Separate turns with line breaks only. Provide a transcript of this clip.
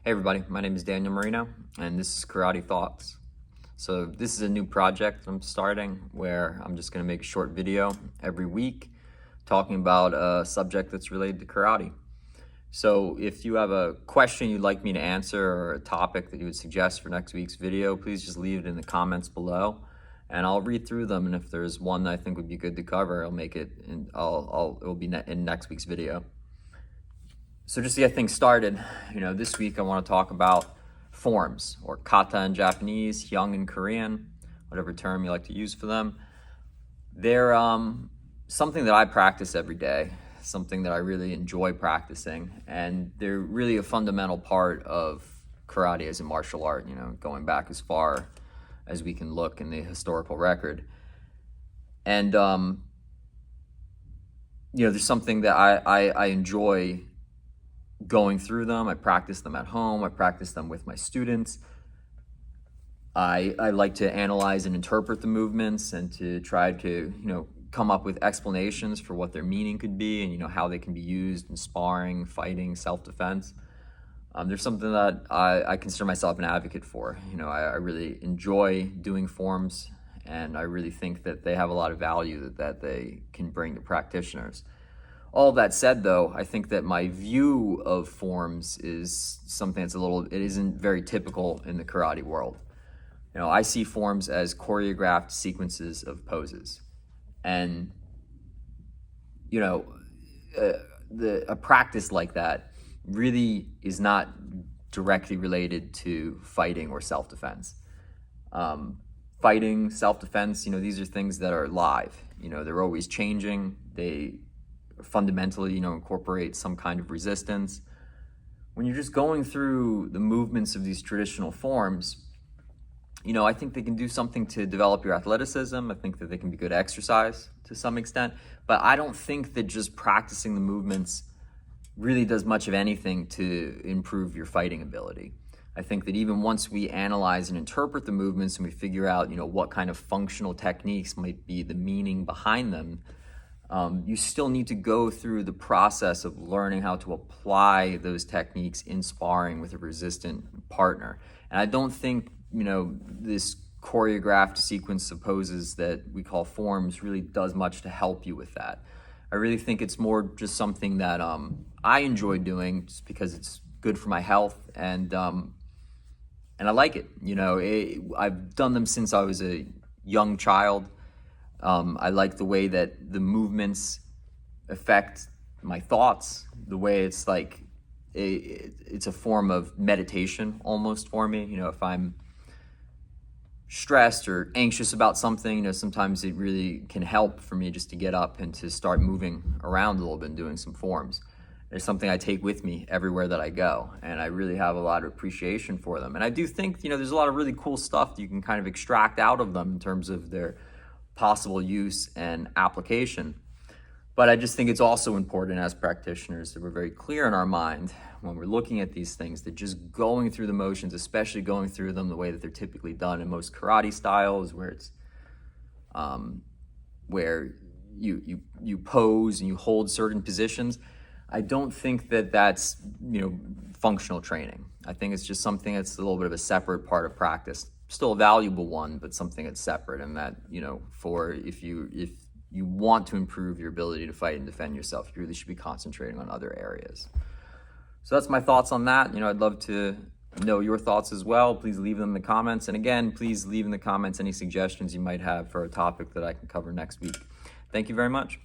Hey everybody, my name is Daniel Marino and this is Karate Thoughts. So this is a new project I'm starting where I'm just going to make a short video every week talking about a subject that's related to karate. So if you have a question you'd like me to answer or a topic that you would suggest for next week's video, please just leave it in the comments below and I'll read through them, and if there's one that I think would be good to cover, I'll make it and it'll be in next week's video. So just to get things started, this week I want to talk about forms, or kata in Japanese, hyung in Korean, whatever term you like to use for them. They're something that I practice every day, something that I really enjoy practicing, and they're really a fundamental part of karate as a martial art, going back as far as we can look in the historical record. And, there's something that I enjoy going through them. I practice them at home. I practice them with my students. I like to analyze and interpret the movements and to try to, come up with explanations for what their meaning could be and, how they can be used in sparring, fighting, self-defense. There's something that I consider myself an advocate for. I really enjoy doing forms, and I really think that they have a lot of value that they can bring to practitioners. All that said, though, I think that my view of forms is something that's it isn't very typical in the karate world. I see forms as choreographed sequences of poses. And, a practice like that really is not directly related to fighting or self-defense. Fighting, self-defense, these are things that are live. They're always changing. They fundamentally, incorporate some kind of resistance. When you're just going through the movements of these traditional forms, I think they can do something to develop your athleticism. I think that they can be good exercise to some extent, but I don't think that just practicing the movements really does much of anything to improve your fighting ability. I think that even once we analyze and interpret the movements and we figure out, what kind of functional techniques might be the meaning behind them, you still need to go through the process of learning how to apply those techniques in sparring with a resistant partner. And I don't think, this choreographed sequence of poses that we call forms really does much to help you with that. I really think it's more just something that I enjoy doing just because it's good for my health, and I like it. I've done them since I was a young child. I like the way that the movements affect my thoughts, the way it's like it's a form of meditation almost for me. If I'm stressed or anxious about something, sometimes it really can help for me just to get up and to start moving around a little bit and doing some forms. It's something I take with me everywhere that I go, and I really have a lot of appreciation for them. And I do think, there's a lot of really cool stuff that you can kind of extract out of them in terms of their possible use and application. But I just think it's also important as practitioners that we're very clear in our mind when we're looking at these things, that just going through the motions, especially going through them the way that they're typically done in most karate styles, where it's where you pose and you hold certain positions, I don't think that that's functional training. I think it's just something that's a little bit of a separate part of practice. Still a valuable one, but something that's separate, and that for if you want to improve your ability to fight and defend yourself, you really should be concentrating on other areas. So that's my thoughts on that. I'd love to know your thoughts as well. Please leave them in the comments, and again, please leave in the comments any suggestions you might have for a topic that I can cover next week. Thank you very much.